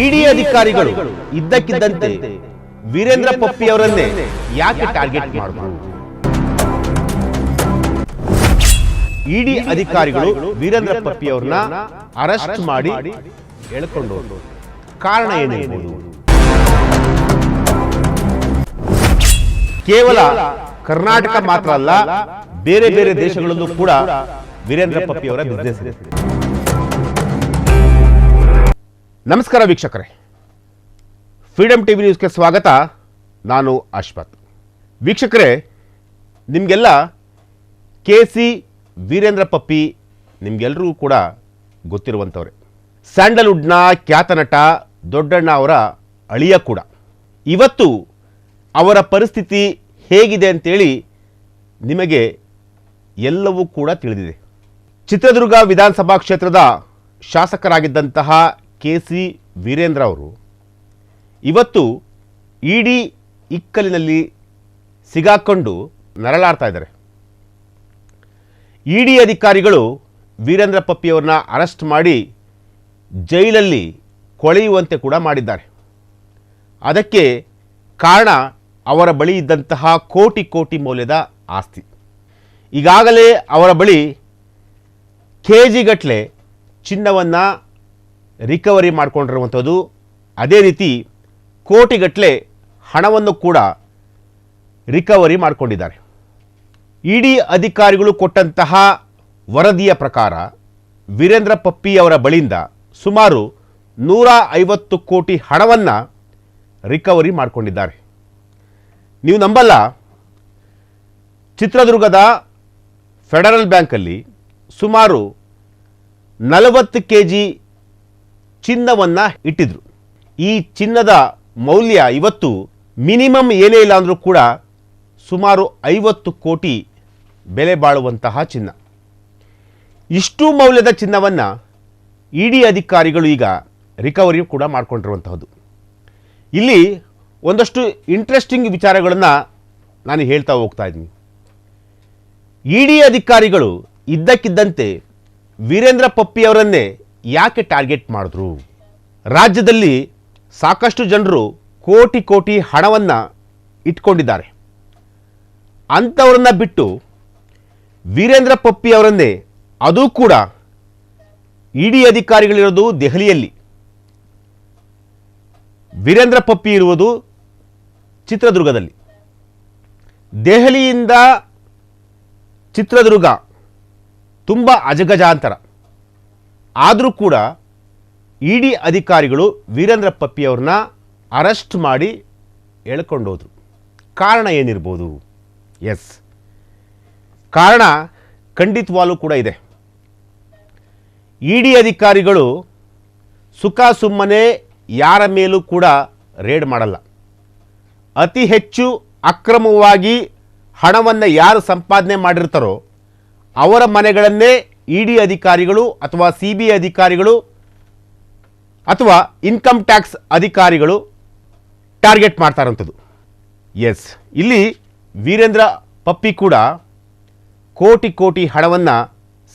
ಇಡಿ ಅಧಿಕಾರಿಗಳು ಇದ್ದಕ್ಕಿದ್ದಂತೆ ವೀರೇಂದ್ರ ಪಪ್ಪಿ ಅವರನ್ನೇ ಯಾಕೆ ಟಾರ್ಗೆಟ್ ಮಾಡಿದ್ರು? ಇಡಿ ಅಧಿಕಾರಿಗಳು ವೀರೇಂದ್ರ ಪಪ್ಪಿ ಅವರನ್ನ ಅರೆಸ್ಟ್ ಮಾಡಿ ಎಳ್ಕೊಂಡು ಹೋದ್ರು. ಕಾರಣ ಏನಿರಬಹುದು? ಕೇವಲ ಕರ್ನಾಟಕ ಮಾತ್ರ ಅಲ್ಲ, ಬೇರೆ ಬೇರೆ ದೇಶಗಳಲ್ಲೂ ಕೂಡ ವೀರೇಂದ್ರ ಪಪ್ಪಿ ಅವರ ಬಿಸ್ನೆಸ್ ಇದೆ. ನಮಸ್ಕಾರ ವೀಕ್ಷಕರೇ, ಫ್ರೀಡಮ್ ಟಿವಿ ನ್ಯೂಸ್ಗೆ ಸ್ವಾಗತ. ನಾನು ಅಶ್ವಥ್. ವೀಕ್ಷಕರೇ, ನಿಮಗೆಲ್ಲ KC ವೀರೇಂದ್ರ ಪಪ್ಪಿ ನಿಮಗೆಲ್ಲರಿಗೂ ಕೂಡ ಗೊತ್ತಿರುವಂಥವ್ರೆ. ಸ್ಯಾಂಡಲ್ವುಡ್ನ ಖ್ಯಾತ ನಟ ದೊಡ್ಡಣ್ಣ ಅವರ ಅಳಿಯ ಕೂಡ. ಇವತ್ತು ಅವರ ಪರಿಸ್ಥಿತಿ ಹೇಗಿದೆ ಅಂತೇಳಿ ನಿಮಗೆ ಎಲ್ಲವೂ ಕೂಡ ತಿಳಿದಿದೆ. ಚಿತ್ರದುರ್ಗ ವಿಧಾನಸಭಾ ಕ್ಷೇತ್ರದ ಶಾಸಕರಾಗಿದ್ದಂತಹ KC ವೀರೇಂದ್ರ ಅವರು ಇವತ್ತು ಇಡಿ ಇಕ್ಕಲಿನಲ್ಲಿ ಸಿಗಾಕೊಂಡು ನರಳಾಡ್ತಾ ಇದ್ದಾರೆ. ಇಡಿ ಅಧಿಕಾರಿಗಳು ವೀರೇಂದ್ರ ಪಪ್ಪಿ ಅವ್ರನ್ನ ಅರೆಸ್ಟ್ ಮಾಡಿ ಜೈಲಲ್ಲಿ ಕೊಳೆಯುವಂತೆ ಕೂಡ ಮಾಡಿದ್ದಾರೆ. ಅದಕ್ಕೆ ಕಾರಣ ಅವರ ಬಳಿ ಇದ್ದಂತಹ ಕೋಟಿ ಕೋಟಿ ಮೌಲ್ಯದ ಆಸ್ತಿ. ಈಗಾಗಲೇ ಅವರ ಬಳಿ ಕೆಜಿಗಟ್ಟಲೆ ಚಿನ್ನವನ್ನು ರಿಕವರಿ ಮಾಡಿಕೊಂಡಿರುವಂಥದ್ದು, ಅದೇ ರೀತಿ ಕೋಟಿಗಟ್ಟಲೆ ಹಣವನ್ನು ಕೂಡ ರಿಕವರಿ ಮಾಡಿಕೊಂಡಿದ್ದಾರೆ. ಇಡಿ ಅಧಿಕಾರಿಗಳು ಕೊಟ್ಟಂತಹ ವರದಿಯ ಪ್ರಕಾರ ವೀರೇಂದ್ರ ಪಪ್ಪಿ ಅವರ ಬಳಿಯಿಂದ ಸುಮಾರು 150 ಕೋಟಿ ಹಣವನ್ನು ರಿಕವರಿ ಮಾಡಿಕೊಂಡಿದ್ದಾರೆ. ನೀವು ನಂಬಲ್ಲ, ಚಿತ್ರದುರ್ಗದ ಫೆಡರಲ್ ಬ್ಯಾಂಕಲ್ಲಿ ಸುಮಾರು 40 kg ಚಿನ್ನವನ್ನು ಇಟ್ಟಿದ್ರು. ಈ ಚಿನ್ನದ ಮೌಲ್ಯ ಇವತ್ತು ಮಿನಿಮಮ್ ಏನೇ ಇಲ್ಲ ಅಂದರೂ ಕೂಡ ಸುಮಾರು 50 ಕೋಟಿ ಬೆಲೆ ಬಾಳುವಂತಹ ಚಿನ್ನ. ಇಷ್ಟು ಮೌಲ್ಯದ ಚಿನ್ನವನ್ನು ಇಡಿ ಅಧಿಕಾರಿಗಳು ಈಗ ರಿಕವರಿ ಕೂಡ ಮಾಡಿಕೊಂಡಿರುವಂತಹದ್ದು. ಇಲ್ಲಿ ಒಂದಷ್ಟು ಇಂಟ್ರೆಸ್ಟಿಂಗ್ ವಿಚಾರಗಳನ್ನು ನಾನು ಹೇಳ್ತಾ ಹೋಗ್ತಾ ಇದ್ದೀನಿ. ಇಡಿ ಅಧಿಕಾರಿಗಳು ಇದ್ದಕ್ಕಿದ್ದಂತೆ ವೀರೇಂದ್ರ ಪಪ್ಪಿ ಅವರನ್ನೇ ಯಾಕೆ ಟಾರ್ಗೆಟ್ ಮಾಡಿದ್ರು? ರಾಜ್ಯದಲ್ಲಿ ಸಾಕಷ್ಟು ಜನರು ಕೋಟಿ ಕೋಟಿ ಹಣವನ್ನು ಇಟ್ಕೊಂಡಿದ್ದಾರೆ. ಅಂಥವ್ರನ್ನ ಬಿಟ್ಟು ವೀರೇಂದ್ರ ಪಪ್ಪಿ ಅವರನ್ನೇ, ಅದು ಕೂಡ ಇಡಿ ಅಧಿಕಾರಿಗಳಿರೋದು ದೆಹಲಿಯಲ್ಲಿ, ವೀರೇಂದ್ರ ಪಪ್ಪಿ ಇರುವುದು ಚಿತ್ರದುರ್ಗದಲ್ಲಿ. ದೆಹಲಿಯಿಂದ ಚಿತ್ರದುರ್ಗ ತುಂಬ ಅಜಗಜಾಂತರ. ಆದರೂ ಕೂಡ ಇಡಿ ಅಧಿಕಾರಿಗಳು ವೀರೇಂದ್ರ ಪಪ್ಪಿ ಅವ್ರನ್ನ ಅರೆಸ್ಟ್ ಮಾಡಿ ಎಳ್ಕೊಂಡೋದ್ರು. ಕಾರಣ ಏನಿರ್ಬೋದು? ಎಸ್, ಕಾರಣ ಖಂಡಿತವಾಗ್ಲೂ ಕೂಡ ಇದೆ. ಇಡಿ ಅಧಿಕಾರಿಗಳು ಸುಖ ಸುಮ್ಮನೆ ಯಾರ ಮೇಲೂ ಕೂಡ ರೇಡ್ ಮಾಡಲ್ಲ. ಅತಿ ಹೆಚ್ಚು ಅಕ್ರಮವಾಗಿ ಹಣವನ್ನು ಯಾರು ಸಂಪಾದನೆ ಮಾಡಿರ್ತಾರೋ ಅವರ ಮನೆಗಳನ್ನೇ ಇಡಿ ಅಧಿಕಾರಿಗಳು ಅಥವಾ CBI ಅಧಿಕಾರಿಗಳು ಅಥವಾ ಇನ್ಕಮ್ ಟ್ಯಾಕ್ಸ್ ಅಧಿಕಾರಿಗಳು ಟಾರ್ಗೆಟ್ ಮಾಡ್ತಾರಂಥದ್ದು. ಎಸ್, ಇಲ್ಲಿ ವೀರೇಂದ್ರ ಪಪ್ಪಿ ಕೂಡ ಕೋಟಿ ಕೋಟಿ ಹಣವನ್ನು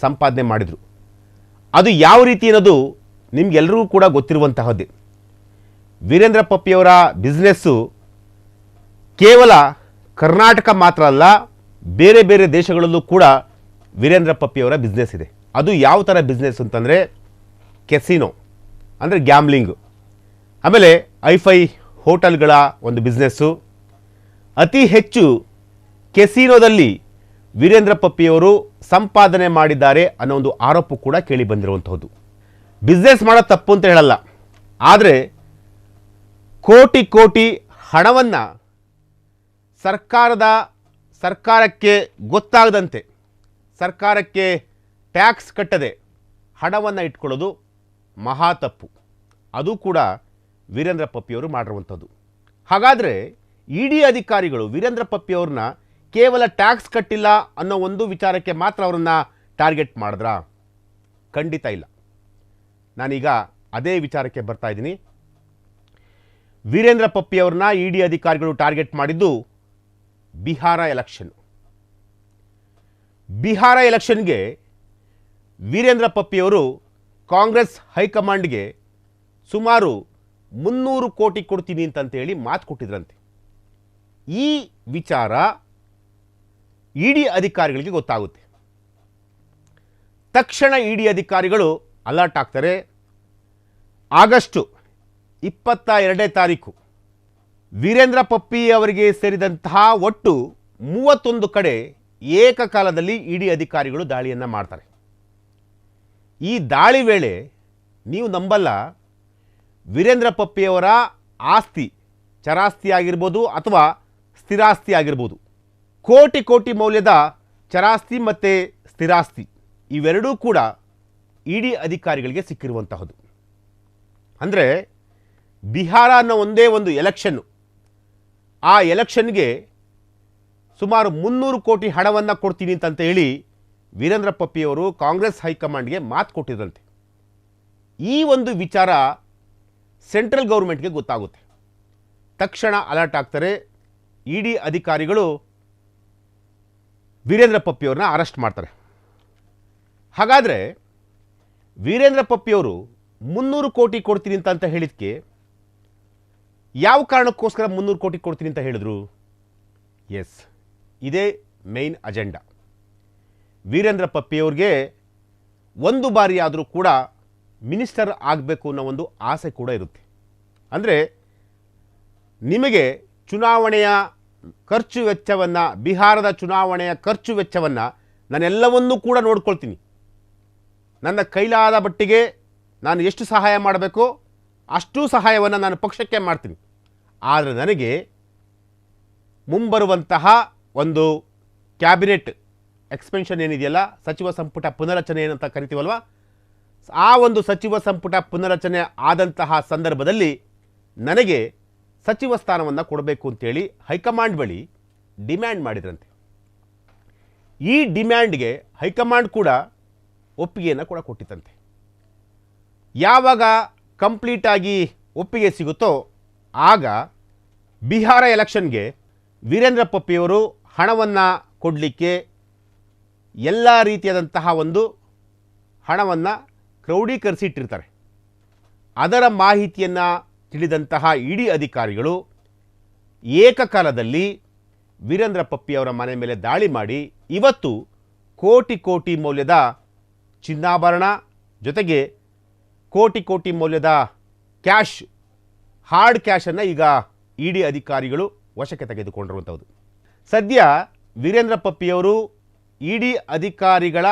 ಸಂಪಾದನೆ ಮಾಡಿದರು. ಅದು ಯಾವ ರೀತಿ ಅನ್ನೋದು ನಿಮಗೆಲ್ಲರಿಗೂ ಕೂಡ ಗೊತ್ತಿರುವಂತಹದ್ದೇ. ವೀರೇಂದ್ರ ಪಪ್ಪಿಯವರ ಬಿಸ್ನೆಸ್ಸು ಕೇವಲ ಕರ್ನಾಟಕ ಮಾತ್ರ ಅಲ್ಲ, ಬೇರೆ ಬೇರೆ ದೇಶಗಳಲ್ಲೂ ಕೂಡ ವೀರೇಂದ್ರ ಪಪ್ಪಿಯವರ ಬಿಸ್ನೆಸ್ ಇದೆ. ಅದು ಯಾವ ಥರ ಬಿಸ್ನೆಸ್ ಅಂತಂದರೆ ಕೆಸಿನೋ, ಅಂದರೆ ಗ್ಯಾಮ್ಲಿಂಗು, ಆಮೇಲೆ ಐಫೈ ಹೋಟೆಲ್ಗಳ ಒಂದು ಬಿಸ್ನೆಸ್ಸು. ಅತಿ ಹೆಚ್ಚು ಕೆಸಿನೋದಲ್ಲಿ ವೀರೇಂದ್ರ ಪಪ್ಪಿಯವರು ಸಂಪಾದನೆ ಮಾಡಿದ್ದಾರೆ ಅನ್ನೋ ಒಂದು ಆರೋಪ ಕೂಡ ಕೇಳಿ ಬಂದಿರುವಂಥದ್ದು. ಬಿಸ್ನೆಸ್ ಮಾಡೋದು ತಪ್ಪು ಅಂತ ಹೇಳಲ್ಲ, ಆದರೆ ಕೋಟಿ ಕೋಟಿ ಹಣವನ್ನು ಸರ್ಕಾರಕ್ಕೆ ಗೊತ್ತಾಗದಂತೆ, ಸರ್ಕಾರಕ್ಕೆ ಟ್ಯಾಕ್ಸ್ ಕಟ್ಟದೆ ಹಣವನ್ನು ಇಟ್ಕೊಳ್ಳೋದು ಮಹಾ ತಪ್ಪು. ಅದು ಕೂಡ ವೀರೇಂದ್ರ ಪಪ್ಪಿಯವರು ಮಾಡಿರುವಂಥದ್ದು. ಹಾಗಾದರೆ ಇಡಿ ಅಧಿಕಾರಿಗಳು ವೀರೇಂದ್ರ ಪಪ್ಪಿಯವ್ರನ್ನ ಕೇವಲ ಟ್ಯಾಕ್ಸ್ ಕಟ್ಟಿಲ್ಲ ಅನ್ನೋ ಒಂದು ವಿಚಾರಕ್ಕೆ ಮಾತ್ರ ಅವರನ್ನು ಟಾರ್ಗೆಟ್ ಮಾಡಿದ್ರಾ? ಖಂಡಿತ ಇಲ್ಲ. ನಾನೀಗ ಅದೇ ವಿಚಾರಕ್ಕೆ ಬರ್ತಾ ಇದ್ದೀನಿ. ವೀರೇಂದ್ರ ಪಪ್ಪಿಯವ್ರನ್ನ ಇಡಿ ಅಧಿಕಾರಿಗಳು ಟಾರ್ಗೆಟ್ ಮಾಡಿದ್ದು ಬಿಹಾರ ಎಲೆಕ್ಷನ್. ಬಿಹಾರ ಎಲೆಕ್ಷನ್ಗೆ ವೀರೇಂದ್ರ ಪಪ್ಪಿಯವರು ಕಾಂಗ್ರೆಸ್ ಹೈಕಮಾಂಡ್ಗೆ ಸುಮಾರು 300 ಕೋಟಿ ಕೊಡ್ತೀನಿ ಅಂತಂತೇಳಿ ಮಾತು ಕೊಟ್ಟಿದ್ರಂತೆ. ಈ ವಿಚಾರ ಇಡಿ ಅಧಿಕಾರಿಗಳಿಗೆ ಗೊತ್ತಾಗುತ್ತೆ. ತಕ್ಷಣ ಇಡಿ ಅಧಿಕಾರಿಗಳು ಅಲರ್ಟ್ ಆಗ್ತಾರೆ. ಆಗಸ್ಟ್ 22ನೇ ತಾರೀಕು ವೀರೇಂದ್ರ ಪಪ್ಪಿ ಅವರಿಗೆ ಸೇರಿದಂತಹ ಒಟ್ಟು 31 ಕಡೆ ಏಕಕಾಲದಲ್ಲಿ ಇಡಿ ಅಧಿಕಾರಿಗಳು ದಾಳಿಯನ್ನು ಮಾಡ್ತಾರೆ. ಈ ದಾಳಿ ವೇಳೆ ನೀವು ನಂಬಲ್ಲ, ವೀರೇಂದ್ರ ಪಪ್ಪಿಯವರ ಆಸ್ತಿ, ಚರಾಸ್ತಿ ಆಗಿರ್ಬೋದು ಅಥವಾ ಸ್ಥಿರಾಸ್ತಿ ಆಗಿರ್ಬೋದು, ಕೋಟಿ ಕೋಟಿ ಮೌಲ್ಯದ ಚರಾಸ್ತಿ ಮತ್ತು ಸ್ಥಿರಾಸ್ತಿ ಇವೆರಡೂ ಕೂಡ ಇಡಿ ಅಧಿಕಾರಿಗಳಿಗೆ ಸಿಕ್ಕಿರುವಂತಹದ್ದು. ಅಂದರೆ ಬಿಹಾರ ಅನ್ನೋ ಒಂದೇ ಒಂದು ಎಲೆಕ್ಷನ್ನು, ಆ ಎಲೆಕ್ಷನ್ಗೆ ಸುಮಾರು 300 ಕೋಟಿ ಹಣವನ್ನು ಕೊಡ್ತೀನಿ ಅಂತ ಹೇಳಿ ವೀರೇಂದ್ರ ಪಪ್ಪಿಯವರು ಕಾಂಗ್ರೆಸ್ ಹೈಕಮಾಂಡ್ಗೆ ಮಾತು ಕೊಟ್ಟಿದ್ರಂತೆ. ಈ ಒಂದು ವಿಚಾರ ಸೆಂಟ್ರಲ್ ಗೌರ್ಮೆಂಟ್ಗೆ ಗೊತ್ತಾಗುತ್ತೆ. ತಕ್ಷಣ ಅಲರ್ಟ್ ಆಗ್ತಾರೆ. ಇಡಿ ಅಧಿಕಾರಿಗಳು ವೀರೇಂದ್ರ ಪಪ್ಪಿಯವ್ರನ್ನ ಅರೆಸ್ಟ್ ಮಾಡ್ತಾರೆ. ಹಾಗಾದರೆ ವೀರೇಂದ್ರ ಪಪ್ಪಿಯವರು 300 ಕೋಟಿ ಕೊಡ್ತೀನಿ ಅಂತ ಹೇಳಿದಕ್ಕೆ ಯಾವ ಕಾರಣಕ್ಕೋಸ್ಕರ 300 ಕೋಟಿ ಕೊಡ್ತೀನಿ ಅಂತ ಹೇಳಿದ್ರು? ಎಸ್, ಇದೇ ಮೇನ್ ಅಜೆಂಡಾ. ವೀರೇಂದ್ರ ಪಪ್ಪಿಯವ್ರಿಗೆ ಒಂದು ಬಾರಿ ಆದರೂ ಕೂಡ ಮಿನಿಸ್ಟರ್ ಆಗಬೇಕು ಅನ್ನೋ ಒಂದು ಆಸೆ ಕೂಡ ಇರುತ್ತೆ. ಅಂದರೆ ನಿಮಗೆ ಚುನಾವಣೆಯ ಖರ್ಚು ವೆಚ್ಚವನ್ನು, ಬಿಹಾರದ ಚುನಾವಣೆಯ ಖರ್ಚು ವೆಚ್ಚವನ್ನು ನಾನೆಲ್ಲವನ್ನೂ ಕೂಡ ನೋಡ್ಕೊಳ್ತೀನಿ. ನನ್ನ ಕೈಲಾದ ಮಟ್ಟಿಗೆ ನಾನು ಎಷ್ಟು ಸಹಾಯ ಮಾಡಬೇಕೋ ಅಷ್ಟೂ ಸಹಾಯವನ್ನು ನಾನು ಪಕ್ಷಕ್ಕೆ ಮಾಡ್ತೀನಿ. ಆದರೆ ನನಗೆ ಮುಂಬರುವಂತಹ ಒಂದು ಕ್ಯಾಬಿನೆಟ್ ಎಕ್ಸ್ಪೆನ್ಷನ್ ಏನಿದೆಯಲ್ಲ, ಸಚಿವ ಸಂಪುಟ ಪುನರಚನೆ ಏನಂತ ಕರಿತೀವಲ್ವ, ಆ ಒಂದು ಸಚಿವ ಸಂಪುಟ ಪುನರಚನೆ ಆದಂತಹ ಸಂದರ್ಭದಲ್ಲಿ ನನಗೆ ಸಚಿವ ಸ್ಥಾನವನ್ನು ಕೊಡಬೇಕು ಅಂತೇಳಿ ಹೈಕಮಾಂಡ್ ಬಳಿ ಡಿಮ್ಯಾಂಡ್ ಮಾಡಿದ್ರಂತೆ. ಈ ಡಿಮ್ಯಾಂಡ್ಗೆ ಹೈಕಮಾಂಡ್ ಕೂಡ ಒಪ್ಪಿಗೆಯನ್ನು ಕೂಡ ಕೊಟ್ಟಿತ್ತಂತೆ. ಯಾವಾಗ ಕಂಪ್ಲೀಟಾಗಿ ಒಪ್ಪಿಗೆ ಸಿಗುತ್ತೋ ಆಗ ಬಿಹಾರ ಎಲೆಕ್ಷನ್ಗೆ ವೀರೇಂದ್ರ ಪಪ್ಪಿಯವರು ಹಣವನ್ನು ಕೊಡಲಿಕ್ಕೆ ಎಲ್ಲ ರೀತಿಯಾದಂತಹ ಒಂದು ಹಣವನ್ನು ಕ್ರೌಢೀಕರಿಸಿಟ್ಟಿರ್ತಾರೆ. ಅದರ ಮಾಹಿತಿಯನ್ನು ತಿಳಿದಂತಹ ಇಡಿ ಅಧಿಕಾರಿಗಳು ಏಕಕಾಲದಲ್ಲಿ ವೀರೇಂದ್ರ ಪಪ್ಪಿಯವರ ಮನೆ ಮೇಲೆ ದಾಳಿ ಮಾಡಿ ಇವತ್ತು ಕೋಟಿ ಕೋಟಿ ಮೌಲ್ಯದ ಚಿನ್ನಾಭರಣ ಜೊತೆಗೆ ಕೋಟಿ ಕೋಟಿ ಮೌಲ್ಯದ ಕ್ಯಾಶ್, ಹಾರ್ಡ್ ಕ್ಯಾಶನ್ನು ಈಗ ಇಡಿ ಅಧಿಕಾರಿಗಳು ವಶಕ್ಕೆ ತೆಗೆದುಕೊಂಡಿರುವಂಥದ್ದು. ಸದ್ಯ ವೀರೇಂದ್ರ ಪಪ್ಪಿಯವರು ಇಡಿ ಅಧಿಕಾರಿಗಳ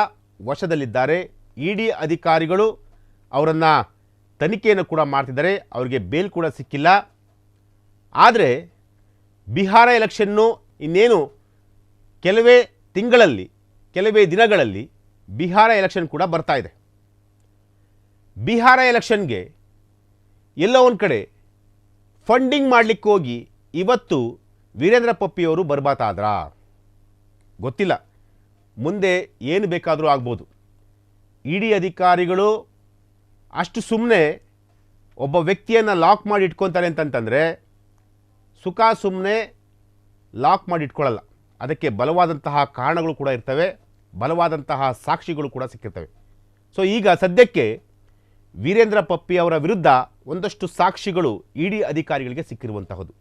ವಶದಲ್ಲಿದ್ದಾರೆ. ಇಡಿ ಅಧಿಕಾರಿಗಳು ಅವರನ್ನು ತನಿಖೆಯನ್ನು ಕೂಡ ಮಾಡ್ತಿದ್ದಾರೆ. ಅವರಿಗೆ ಬೇಲ್ ಕೂಡ ಸಿಕ್ಕಿಲ್ಲ. ಆದರೆ ಬಿಹಾರ ಎಲೆಕ್ಷನ್ನು ಇನ್ನೇನು ಕೆಲವೇ ತಿಂಗಳಲ್ಲಿ, ಕೆಲವೇ ದಿನಗಳಲ್ಲಿ ಬಿಹಾರ ಎಲೆಕ್ಷನ್ ಕೂಡ ಬರ್ತಾ ಇದೆ. ಬಿಹಾರ ಎಲೆಕ್ಷನ್ಗೆ ಎಲ್ಲೋ ಒಂದು ಕಡೆ ಫಂಡಿಂಗ್ ಮಾಡಲಿಕ್ಕೆ ಹೋಗಿ ಇವತ್ತು ವೀರೇಂದ್ರ ಪಪ್ಪಿಯವರು ಬರ್ಬಾತಾದ್ರಾ ಗೊತ್ತಿಲ್ಲ. ಮುಂದೆ ಏನು ಬೇಕಾದರೂ ಆಗ್ಬೋದು. ಇಡಿ ಅಧಿಕಾರಿಗಳು ಅಷ್ಟು ಸುಮ್ಮನೆ ಒಬ್ಬ ವ್ಯಕ್ತಿಯನ್ನು ಲಾಕ್ ಮಾಡಿ ಇಟ್ಕೊತಾರೆ ಅಂತಂತಂದರೆ ಸುಖ ಸುಮ್ಮನೆ ಲಾಕ್ ಮಾಡಿ ಇಟ್ಕೊಳ್ಳಲ್ಲ. ಅದಕ್ಕೆ ಬಲವಾದಂತಹ ಕಾರಣಗಳು ಕೂಡ ಇರ್ತವೆ, ಬಲವಾದಂತಹ ಸಾಕ್ಷಿಗಳು ಕೂಡ ಸಿಕ್ಕಿರ್ತವೆ. ಸೊ ಈಗ ಸದ್ಯಕ್ಕೆ ವೀರೇಂದ್ರ ಪಪ್ಪಿ ಅವರ ವಿರುದ್ಧ ಒಂದಷ್ಟು ಸಾಕ್ಷಿಗಳು ಇಡಿ ಅಧಿಕಾರಿಗಳಿಗೆ ಸಿಕ್ಕಿರುವಂತಹದ್ದು.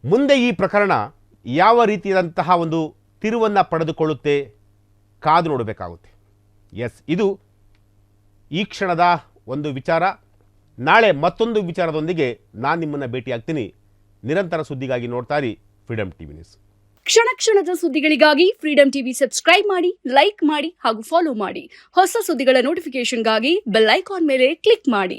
ಮುಂದೆ ಈ ಪ್ರಕರಣ ಯಾವ ರೀತಿಯಾದಂತಹ ಒಂದು ತಿರುವನ್ನು ಪಡೆದುಕೊಳ್ಳುತ್ತೆ ಕಾದು ನೋಡಬೇಕಾಗುತ್ತೆ. ಎಸ್, ಇದು ಈ ಕ್ಷಣದ ಒಂದು ವಿಚಾರ. ನಾಳೆ ಮತ್ತೊಂದು ವಿಚಾರದೊಂದಿಗೆ ನಾನು ನಿಮ್ಮನ್ನು ಭೇಟಿಯಾಗ್ತೀನಿ. ನಿರಂತರ ಸುದ್ದಿಗಾಗಿ ನೋಡ್ತಾ ಇರಿ ಫ್ರೀಡಮ್ ಟಿವಿ ನ್ಯೂಸ್. ಕ್ಷಣ ಕ್ಷಣದ ಸುದ್ದಿಗಳಿಗಾಗಿ ಫ್ರೀಡಮ್ ಟಿವಿ ಸಬ್ಸ್ಕ್ರೈಬ್ ಮಾಡಿ, ಲೈಕ್ ಮಾಡಿ ಹಾಗೂ ಫಾಲೋ ಮಾಡಿ. ಹೊಸ ಸುದ್ದಿಗಳ ನೋಟಿಫಿಕೇಶನ್ಗಾಗಿ ಬೆಲ್ ಐಕಾನ್ ಮೇಲೆ ಕ್ಲಿಕ್ ಮಾಡಿ.